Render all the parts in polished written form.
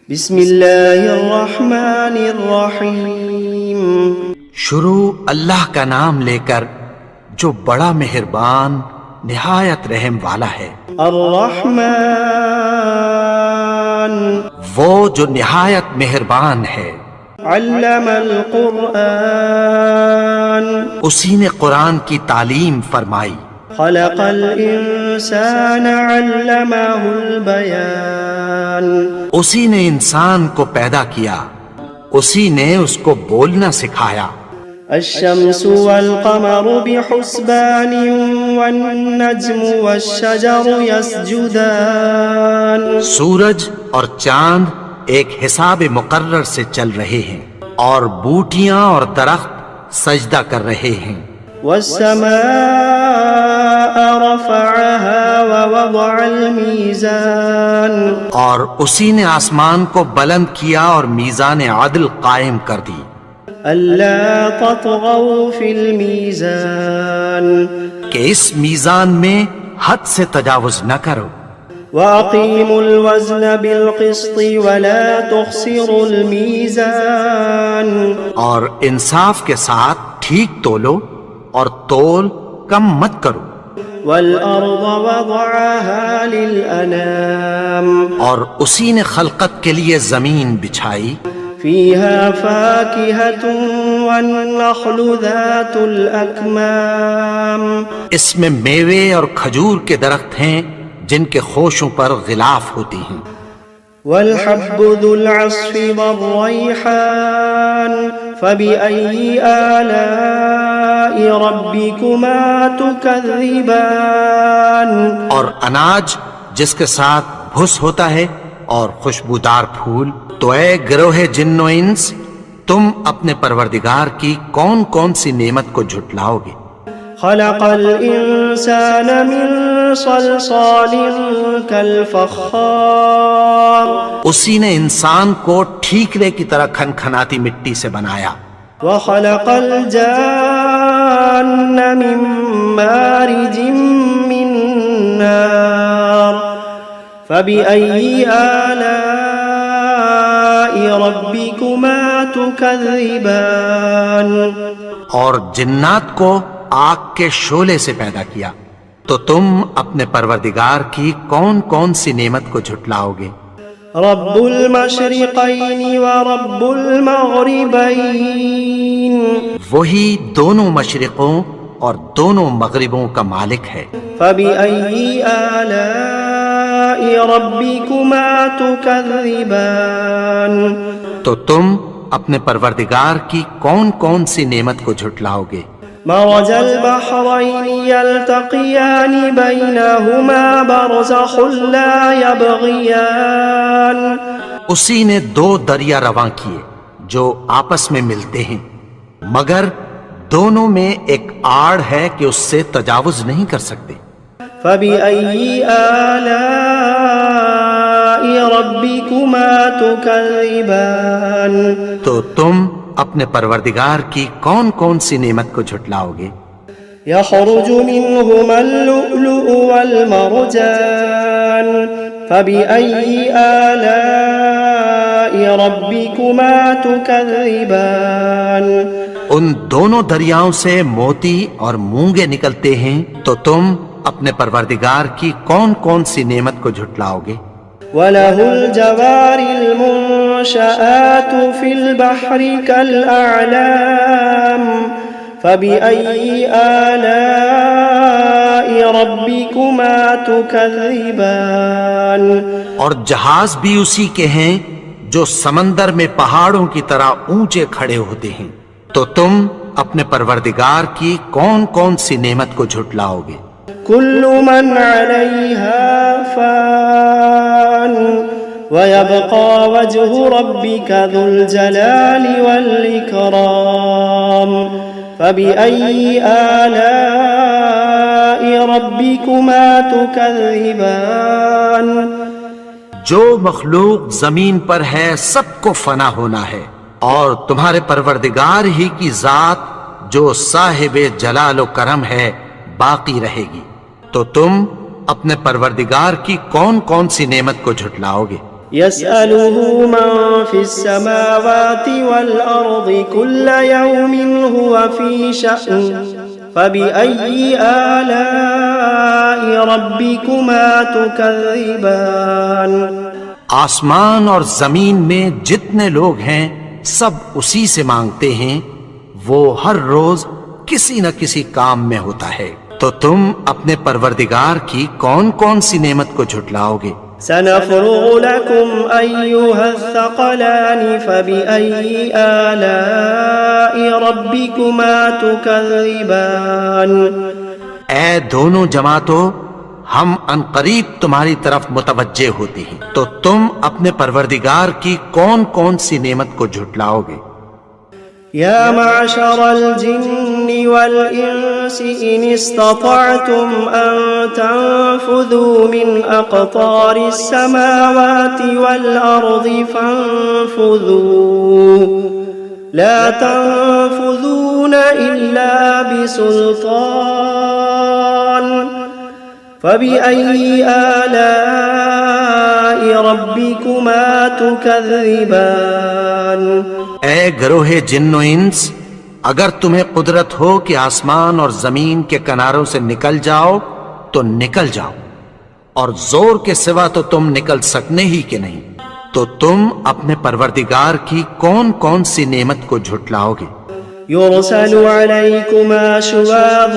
بسم اللہ الرحمن الرحیم۔ شروع اللہ کا نام لے کر جو بڑا مہربان نہایت رحم والا ہے۔ الرحمن وہ جو نہایت مہربان ہے۔ علم القرآن اسی نے قرآن کی تعلیم فرمائی۔ خلق الانسان علمہ البیان اسی نے انسان کو پیدا کیا، اسی نے اس کو بولنا سکھایا۔ الشمس والقمر بحسبان والنجم والشجر يسجدان سورج اور چاند ایک حساب مقرر سے چل رہے ہیں، اور بوٹیاں اور درخت سجدہ کر رہے ہیں۔ والسماء رفعها ووضع الميزان اور اسی نے آسمان کو بلند کیا اور میزان عدل قائم کر دی۔ ألا تطغوا في الميزان کہ اس میزان میں حد سے تجاوز نہ کرو۔ وأقيموا الوزن بالقسط ولا تخسروا الميزان اور انصاف کے ساتھ ٹھیک تولو اور تول کم مت کرو۔ والأرض وضعها للأنام اور اسی نے خلقت کے لیے زمین بچھائی، فيها فاكهة والنخل ذات الأكمام اس میں میوے اور کھجور کے درخت ہیں جن کے خوشوں پر غلاف ہوتی ہیں۔ والحب ذو العصف والريحان فبأي آلاء ربكما تكذبان اور اناج جس کے ساتھ بھس ہوتا ہے اور خوشبودار پھول، تو اے گروہ جن و انس، تم اپنے پروردگار کی کون کون سی نعمت کو جھٹلاؤ گے؟ خلق الإنسان من صلصال كالفخار اسی نے انسان کو ٹھیکرے کی طرح کھنکھناتی مٹی سے بنایا۔ وخلق الجان من مارج من نار فبأي آلاء ربكما تكذبان اور جنات کو آگ کے شعلے سے پیدا کیا، تو تم اپنے پروردگار کی کون کون سی نعمت کو جھٹلاؤ گے؟ رب المشرقین ورب المغربین وہی دونوں مشرقوں اور دونوں مغربوں کا مالک ہے۔ فبأي آلاء ربكما تكذبان تو تم اپنے پروردگار کی کون کون سی نعمت کو جھٹلاؤ گے؟ مرج البحرين يلتقيان بينهما برزخ لا يبغيان اسی نے دو دریا رواں کیے جو آپس میں ملتے ہیں، مگر دونوں میں ایک آڑ ہے کہ اس سے تجاوز نہیں کر سکتے۔ فبأي آلاء ربكما تكذبان تو تم اپنے پروردگار کی کون کون سی نعمت کو جھٹلاؤ گے؟ يخرج منهما اللؤلؤ والمرجان فبأي آلاء ربكما تكذبان ان دونوں دریاؤں سے موتی اور مونگے نکلتے ہیں، تو تم اپنے پروردگار کی کون کون سی نعمت کو جھٹلاؤ گے؟ وَلَهُ الْجَوَارِ الْمُنشَآتُ فِي الْبَحْرِ كَالْأَعْلَامِ فَبِأَيِّ آلَاءِ رَبِّكُمَا تُكَذِّبَانِ اور جہاز بھی اسی کے ہیں جو سمندر میں پہاڑوں کی طرح اونچے کھڑے ہوتے ہیں، تو تم اپنے پروردگار کی کون کون سی نعمت کو جھٹلاؤ گے؟ كل من عليها فان ويبقى وجه ربك ذو الجلال والإكرام فبأي آلاء ربكما تكذبان جو مخلوق زمین پر ہے سب کو فنا ہونا ہے، اور تمہارے پروردگار ہی کی ذات جو صاحب جلال و کرم ہے باقی رہے گی، تو تم اپنے پروردگار کی کون کون سی نعمت کو جھٹلاؤ گے؟ يسأله من في السماوات والأرض كل يوم هو في شأن فبأي آلاء ربكما تكذبان آسمان اور زمین میں جتنے لوگ ہیں سب اسی سے مانگتے ہیں، وہ ہر روز کسی نہ کسی کام میں ہوتا ہے، تو تم اپنے پروردگار کی کون کون سی نعمت کو جھٹلاؤ گے؟ سنفرغ لكم أيها الثقلان فبأي آلاء ربكما تكذبان اے دونوں جماعتوں، ہم عنقریب تمہاری طرف متوجہ ہوتے ہیں، تو تم اپنے پروردگار کی کون کون سی نعمت کو جھٹلاؤ گے؟ يا معشر الجن والإنس إن استطعتم أن تنفذوا من أقطار السماوات والأرض فانفذوا لا تنفذون إلا بسلطان فبأي آلاء ربكما تكذبان اے گروہ جن و انس، اگر تمہیں قدرت ہو کہ آسمان اور زمین کے کناروں سے نکل جاؤ تو نکل جاؤ، اور زور کے سوا تو تم نکل سکنے ہی کہ نہیں، تو تم اپنے پروردگار کی کون کون سی نعمت کو جھٹلاؤ گے؟ يرسل عليكما شواظ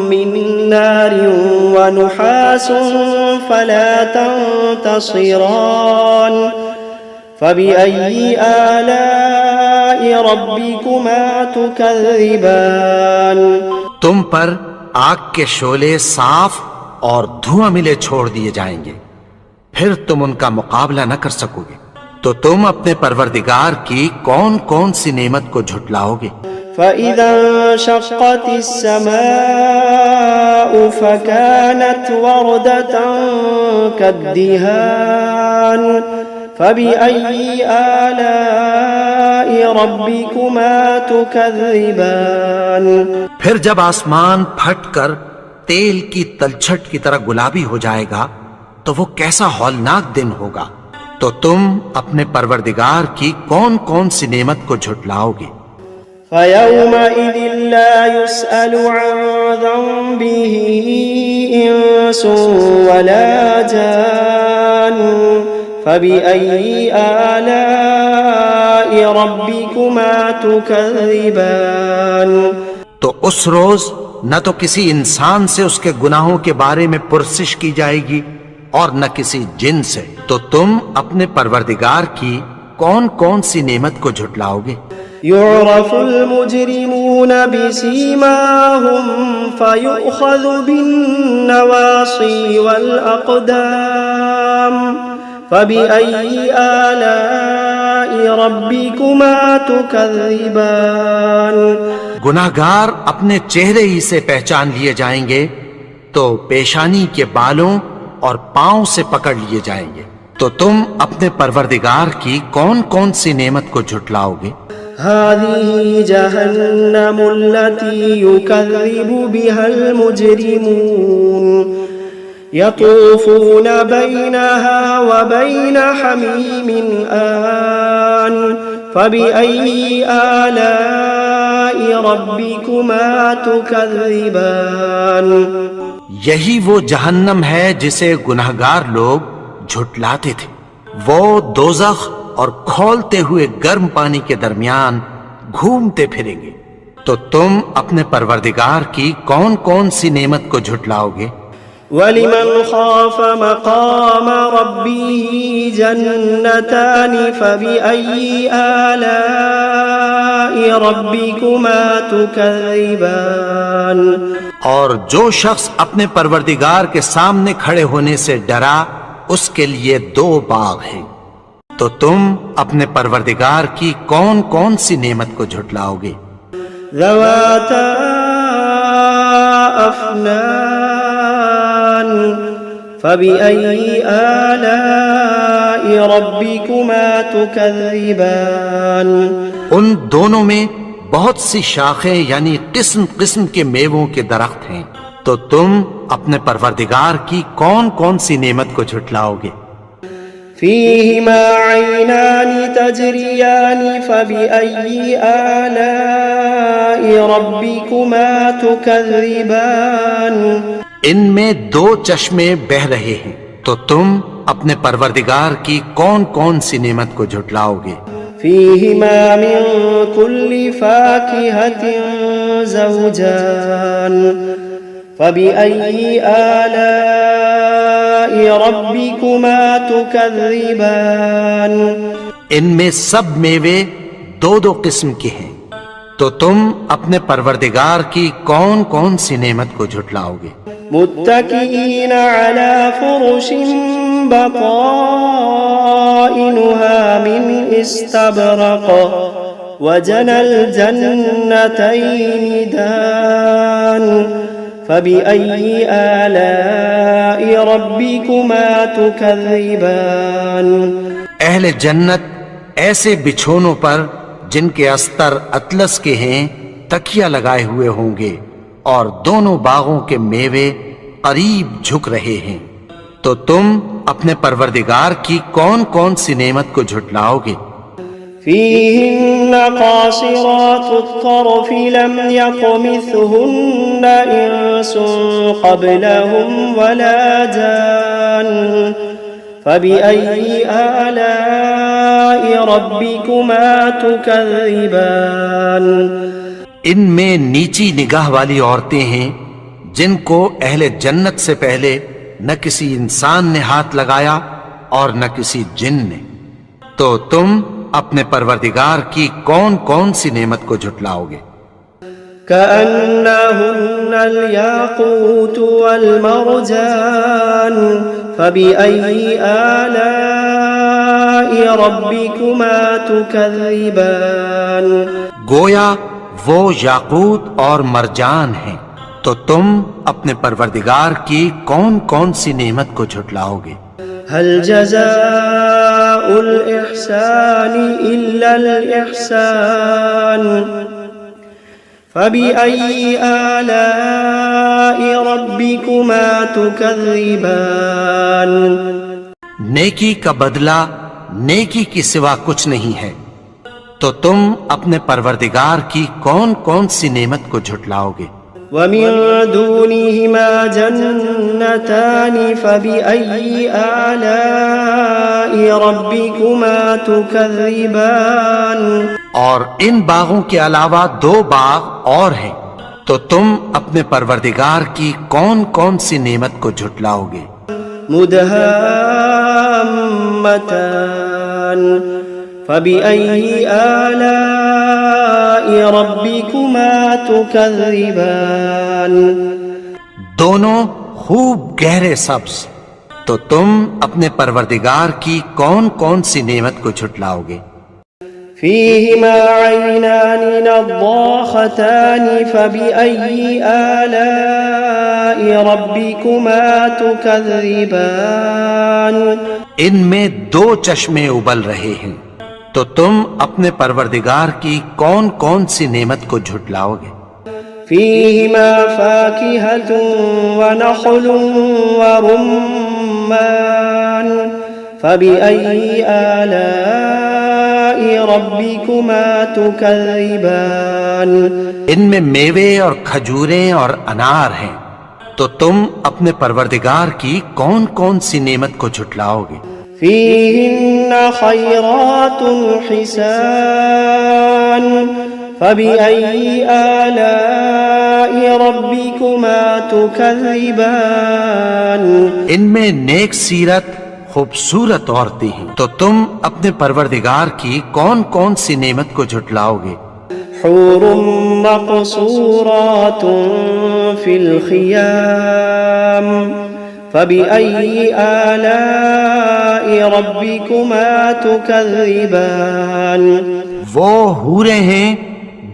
من نار ونحاس فلا تنتصران فبأي آلاء ربكما تكذبان تم پر آگ کے شعلے صاف اور دھواں ملے چھوڑ دیے جائیں گے، پھر تم ان کا مقابلہ نہ کر سکو گے، تو تم اپنے پروردگار کی کون کون سی نعمت کو جھٹلاؤ گے؟ فإذا انشقت السماء فكانت وردة كالدهان فبأي آلاء ربكما تكذبان پھر جب آسمان پھٹ کر تیل کی تلچھٹ کی طرح گلابی ہو جائے گا تو وہ کیسا ہولناک دن ہوگا، تو تم اپنے پروردگار کی کون کون سی نعمت کو جھٹلاؤ گے؟ فيومئذ لا يسأل عن ذنبه إنس ولا جان فبأي آلاء ربكما تكذبان تو اس روز نہ تو کسی انسان سے اس کے گناہوں کے بارے میں پرسش کی جائے گی اور نہ کسی جن سے، تو تم اپنے پروردگار کی کون کون سی نعمت کو جھٹلاؤ گے؟ يعرف المجرمون بسيماهم فيؤخذ بالنواصي والأقدام فبأي آلاء ربكما تكذبان گناہگار اپنے چہرے ہی سے پہچان لیے جائیں گے تو پیشانی کے بالوں اور پاؤں سے پکڑ لیے جائیں گے، تو تم اپنے پروردگار کی کون کون سی نعمت کو جھٹلاؤ گے؟ هذه جهنم التي يكذب بها المجرمون يطوفون بينها وبين حميم آن فبأي آلاء ربكما تكذبان یہی وہ جہنم ہے جسے گناہگار لوگ جھٹلاتے تھے، وہ دوزخ اور کھولتے ہوئے گرم پانی کے درمیان گھومتے پھریں گے، تو تم اپنے پروردگار کی کون کون سی نعمت کو جھٹلاؤ گے؟ وَلِمَنْ خَافَ مَقَامَ رَبِّهِ جَنَّتَانِ فَبِأَيِّ آلَاءِ رَبِّكُمَا تُكَذِّبَانِ اور جو شخص اپنے پروردگار کے سامنے کھڑے ہونے سے ڈرا، اس کے لیے دو باغ ہیں، تو تم اپنے پروردگار کی کون کون سی نعمت کو جھٹلاؤ گے؟ ذواتا افنان فبأي آلاء ربكما تكذبان ان دونوں میں بہت سی شاخیں یعنی قسم قسم کے میووں کے درخت ہیں، تو تم اپنے پروردگار کی کون کون سی نعمت کو جھٹلاؤ گے؟ فيهما عينان تجريان فبأي آلاء ربكما تكذبان ان میں دو چشمے بہ رہے ہیں، تو تم اپنے پروردگار کی کون کون سی نعمت کو جھٹلاؤ گے؟ فيهما من كل فاكهة زوجان فبأي آلاء ربكما تكذبان ان میں سب میوے دو دو قسم کے ہیں، تو تم اپنے پروردگار کی کون کون سی نعمت کو جھٹلاؤ گے؟ متكئين على فرش بطائنها من استبرق وجنى الجنتين دان فبأي آلاء ربكما تكذبان اہل جنت ایسے بچھونوں پر جن کے استر اطلس کے ہیں تکیہ لگائے ہوئے ہوں گے، اور دونوں باغوں کے میوے قریب جھک رہے ہیں، تو تم اپنے پروردگار کی کون کون سی نعمت کو جھٹلاؤ گے؟ فيهن قاصرات الطرف لم يطمثهن إنس قبلهم ولا جان فبأي آلاء ربكما تكذبان ان میں نیچی نگاہ والی عورتیں ہیں جن کو اہل جنت سے پہلے نہ کسی انسان نے ہاتھ لگایا اور نہ کسی جن نے، تو تم اپنے پروردگار کی کون کون سی نعمت کو جھٹلاؤ گے؟ كأنهن الياقوت والمرجان فبأي آلاء ربكما تكذبان گویا وہ یاقوت اور مرجان ہیں، تو تم اپنے پروردگار کی کون کون سی نعمت کو جھٹلاؤ گے؟ هل جزاء الإحسان إلا الإحسان فبأي آلاء ربكما تكذبان نیکی کا بدلہ نیکی کی سوا کچھ نہیں ہے، تو تم اپنے پروردگار کی کون کون سی نعمت کو جھٹلاؤ گے؟ ومن دونهما جنتان فبأي آلاء ربكما تكذبان اور ان باغوں کے علاوہ دو باغ اور ہیں، تو تم اپنے پروردگار کی کون کون سی نعمت کو جھٹلاؤ گے؟ مدهامتان فبأي آلاء ربكما تكذبان دونوں خوب گہرے سبز، تو تم اپنے پروردگار کی کون کون سی نعمت کو جھٹلاؤ گے؟ فيهما عينان نضاختان فبأي آلاء ربكما تكذبان ان میں دو چشمے ابل رہے ہیں، تو تم اپنے پروردگار کی کون کون سی نعمت کو جھٹلاؤ گے؟ فيهما فاكهة ونخل ورمان فبأي آلاء ربكما تكذبان ان میں میوے اور کھجوریں اور انار ہیں، تو تم اپنے پروردگار کی کون کون سی نعمت کو جھٹلاؤ گے؟ فيهن خيرات حسان فبأي آلاء ربكما تكذبان ان میں نیک سیرت خوبصورت عورتیں ہیں، تو تم اپنے پروردگار کی کون کون سی نعمت کو جھٹلاؤ گے؟ حور مقصورات في الخيام فبأي آلاء ربكما تكذبان وہ حوریں ہیں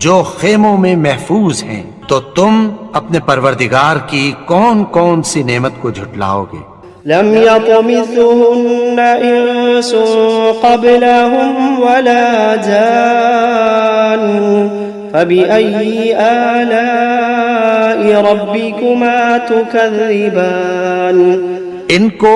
جو خیموں میں محفوظ ہیں، تو تم اپنے پروردگار کی کون کون سی نعمت کو جھٹلاؤ گے؟ لم يطمثهن إنس قبلهم ولا جان فبأي آلاء ربكما تكذبان ان کو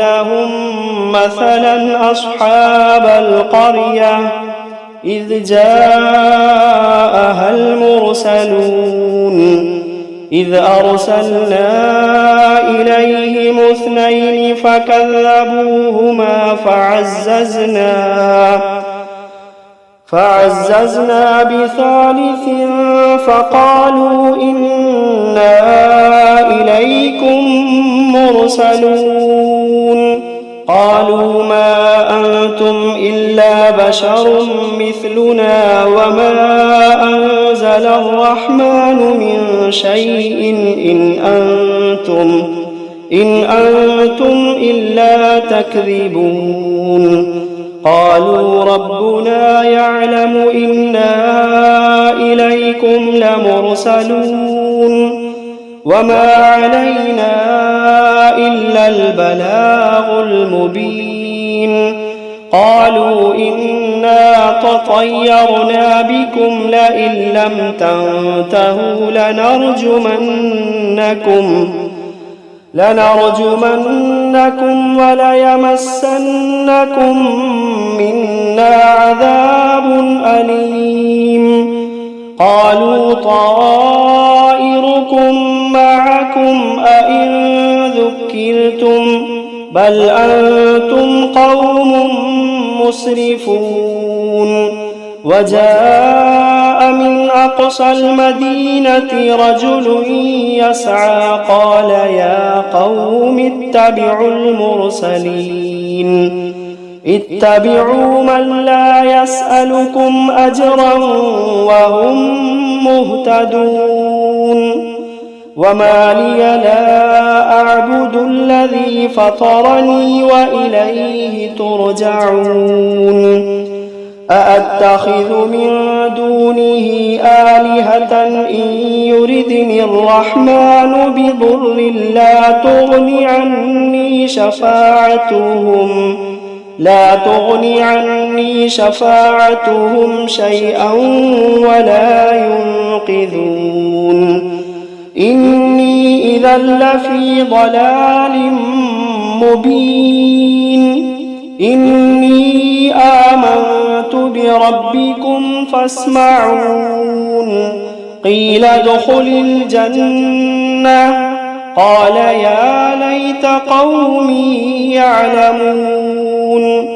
لهم مثلا أصحاب القرية إذ جاءها المرسلون إذ أرسلنا إليهم اثنين فكذبوهما فعززنا بثالث فقالوا إنا إليكم مرسلون. قالوا ما أنتم إلا بشر مثلنا وما أنزل الرحمن من شيء إن أنتم إلا تكذبون. قالوا ربنا يعلم إنا إليكم لمرسلون وما علينا إلا البلاغ المبين. قالوا إنا تطيرنا بكم لئن لم تنتهوا لنرجمنكم وليمسنكم منا عذاب أليم. قالوا طائركم معكم أئن ذكرتم بل أنتم قوم مسرفون. وجاء من أقصى المدينة رجل يسعى قال يا قوم اتبعوا المرسلين اتبعوا من لا يسألكم أجرا وهم مهتدون. وما لي لا أعبد الذي فطرني وإليه ترجعون. أأتخذ من دونه آلهة إن يردني الرحمن بضر لا تغن عني شفاعتهم شيئا ولا ينقذون إني إذا لفي ضلال مبين إني آمنت بربكم فاسمعون قيل ادخل الجنة قال يا ليت قومي يعلمون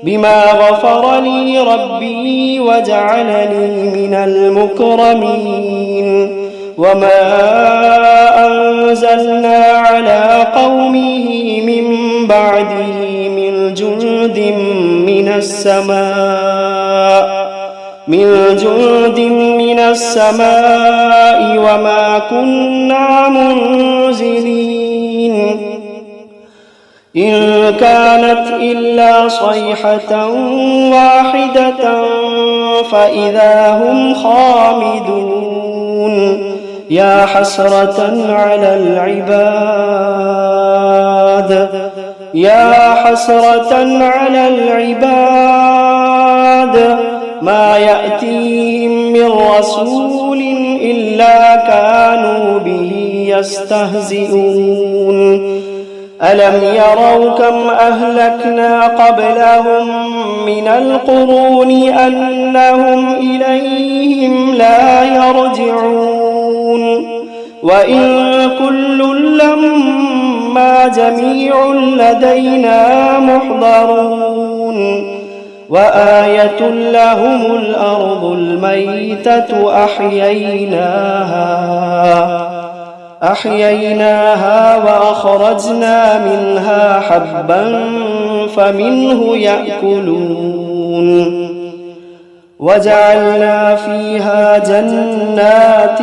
بما غفر لي ربي وجعلني من المكرمين وما أنزلنا على قومه من بعده من جند من السماء وما كنا منزلين إن كانت إلا صيحة واحدة فإذا هم خامدون يا حسرة على العباد ما يأتيهم من رسول إلا كانوا به يستهزئون ألم يروا كم أهلكنا قبلهم من القرون أنهم إليهم لا يرجعون وإن كل لما جميع لدينا محضرون وآية لهم الأرض الميتة أحييناها وأخرجنا منها حبا فمنه يأكلون وجعلنا فيها جنات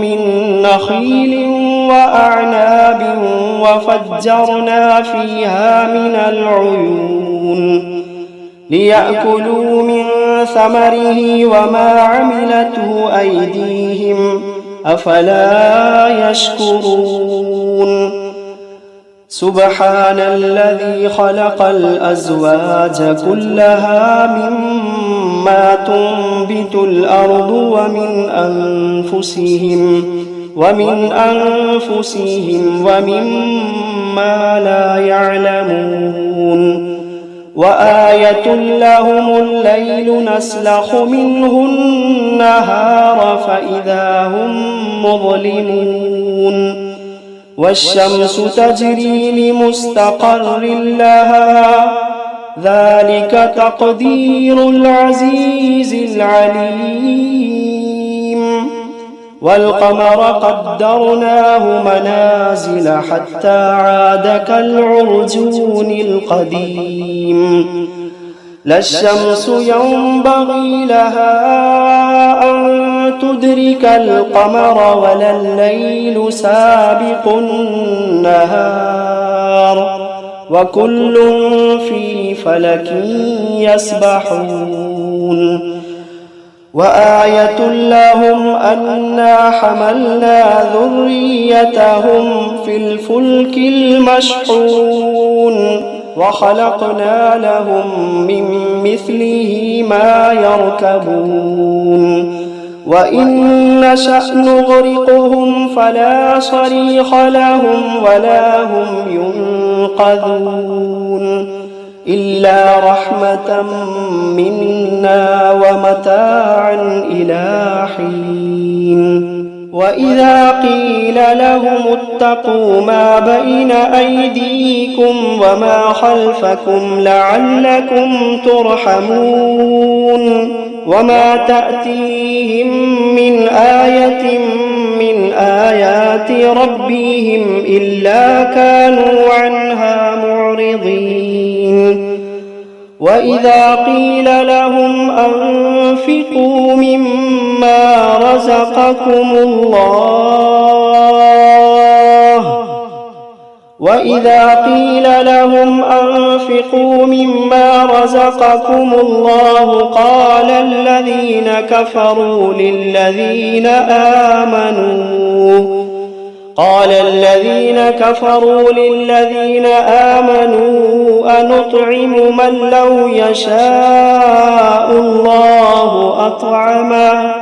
من نخيل وأعناب وفجرنا فيها من العيون ليأكلوا من ثمره وما عملته أيديهم أفلا يشكرون سبحان الذي خلق الأزواج كلها مما تنبت الأرض ومن أنفسهم ومما لا يعلمون وآية لهم الليل نسلخ منه النهار فإذا هم مظلمون والشمس تجري لمستقر لها ذلك تقدير العزيز العليم والقمر قدرناه منازل حتى عاد كالعرجون القديم لا الشمس ينبغي لها أن تدرك القمر ولا الليل سابق النهار وكل في فلك يسبحون وآية لهم أنا حملنا ذريتهم في الفلك المشحون وخلقنا لهم من مثله ما يركبون وإن نشأ نغرقهم فلا صريخ لهم ولا هم ينقذون إلا رحمة منا ومتاعا إلى حين وإذا قيل لهم اتقوا ما بين أيديكم وما خلفكم لعلكم ترحمون وما تأتيهم من آية من آيات ربهم إلا كانوا عنها معرضين وإذا قيل لهم أنفقوا مما رزقكم الله وإذا قيل لهم أنفقوا مما رزقكم الله قال الذين كفروا للذين آمنوا أنطعم من لو يشاء الله أطعمه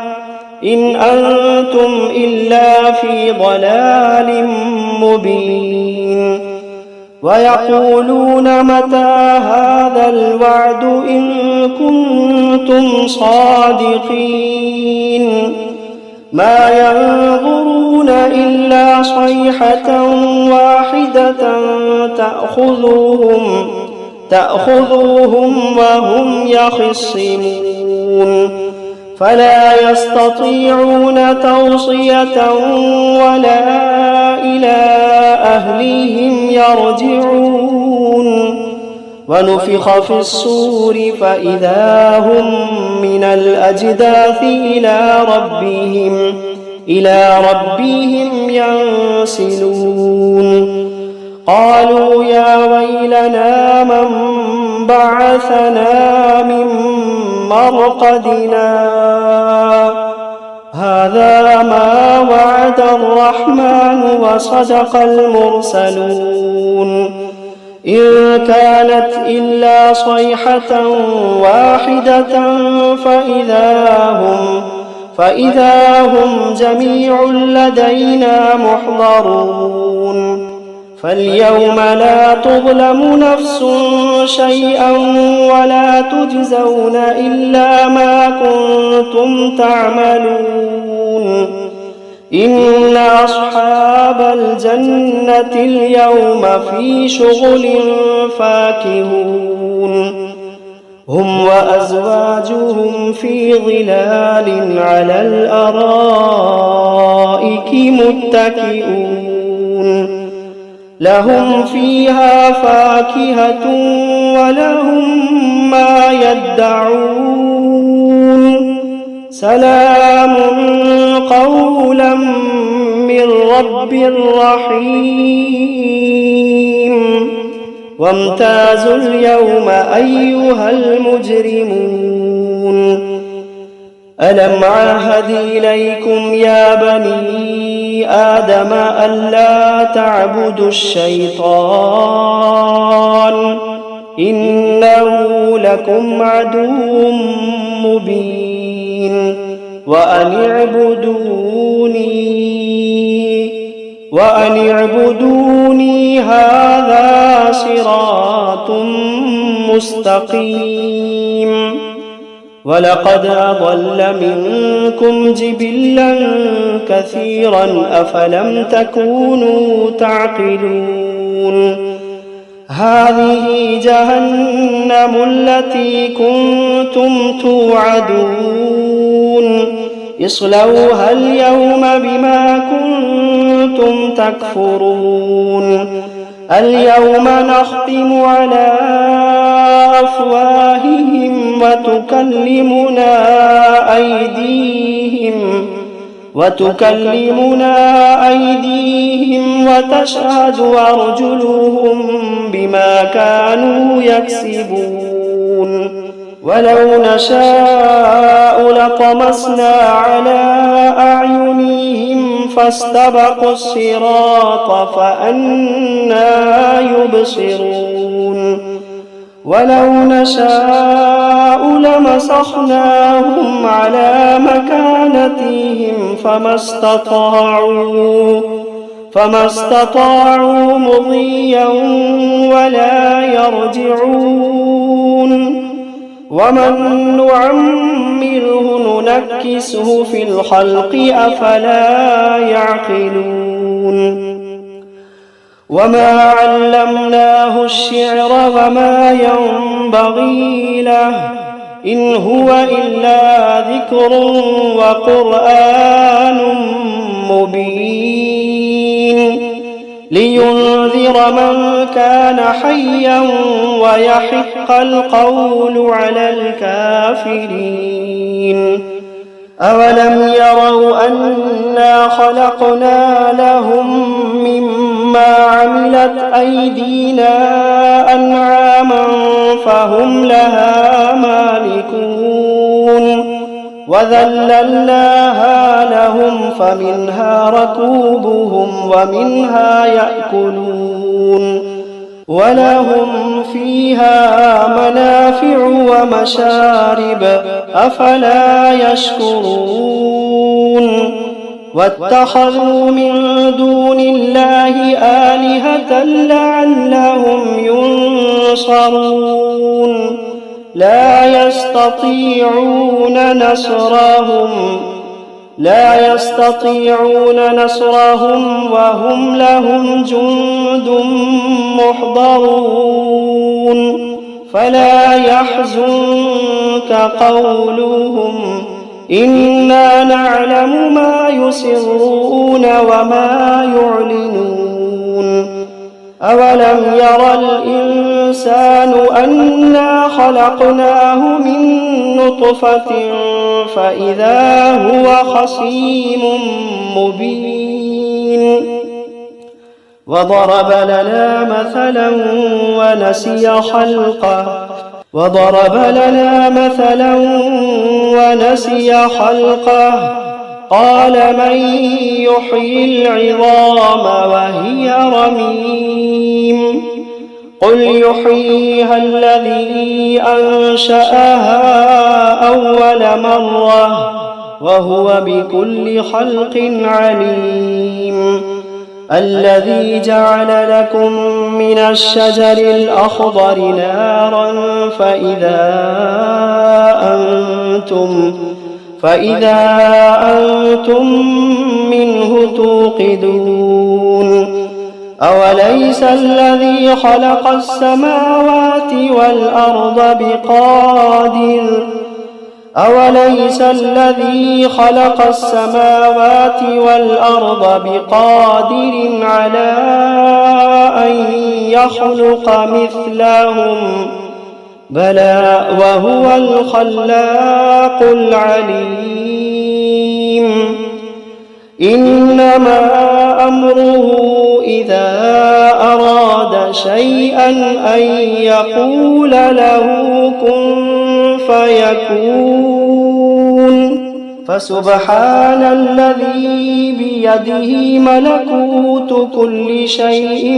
إن أنتم إلا في ضلال مبين ويقولون متى هذا الوعد إن كنتم صادقين ما ينظرون إلا صيحة واحدة تأخذوهم وهم يخصمون فلا يستطيعون توصية ولا إلى أهلهم يرجعون ونفخ في الصور فإذا هم من الأجداث إلى ربهم ينسلون قالوا يا ويلنا من بعثنا من مرقدنا هذا ما وعد الرحمن وصدق المرسلون إن كانت إلا صيحة واحدة فإذا هم جميع لدينا محضرون فاليوم لا تظلم نفس شيئا ولا تجزون إلا ما كنتم تعملون إن أصحاب الجنة اليوم في شغل فاكهون هم وأزواجهم في ظلال على الأرائك متكئون لهم فيها فاكهة ولهم ما يدعون سلام قولا من رب رحيم وامتازوا اليوم أيها المجرمون ألم عهد إليكم يا بني آدم ألا تعبدوا الشيطان إنه لكم عدو مبين وأن اعبدوني هذا صراط مستقيم ولقد أضل منكم جبلا كثيرا أفلم تكونوا تعقلون هذه جهنم التي كنتم توعدون اصلوها اليوم بما كنتم تكفرون اليوم نختم على أفواههم وتكلمنا أيديهم وتشهد أرجلهم بما كانوا يكسبون ولو نشاء لطمسنا على أعينهم فاستبقوا الصراط فأنى يبصرون ولو نشاء لمسخناهم على مكانتهم فما استطاعوا مضيا ولا يرجعون ومن نعمره ننكسه في الخلق أفلا يعقلون وما علمناه الشعر وما ينبغي له إن هو إلا ذكر وقرآن مبين لينذر من كان حيا ويحق القول على الكافرين أولم يروا أنا خلقنا لهم مما ما عملت أيدينا أنعاما فهم لها مالكون وذللناها لهم فمنها ركوبهم ومنها يأكلون ولهم فيها منافع ومشارب أفلا يشكرون واتخذوا من دون الله آلهة لعلهم ينصرون لا يستطيعون نصرهم وهم لهم جند محضرون فلا يحزنك قولهم إنا نعلم ما يسرون وما يعلنون أولم ير الإنسان أنا خلقناه من نطفة فإذا هو خصيم مبين وضرب لنا مثلا ونسي خلقه قال من يحيي العظام وهي رميم قل يحييها الذي أنشأها أول مرة وهو بكل خلق عليم الذي جعل لكم من الشجر الأخضر نارا فإذا أنتم منه توقدون أوليس الذي خلق السماوات والأرض بقادر على أن يخلق مثلهم بلى وهو الخلاق العليم إنما أمره إذا أراد شيئا أن يقول له كن فيكون فسبحان الذي بيده ملكوت كل شيء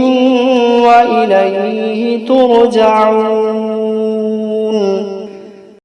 وإليه ترجعون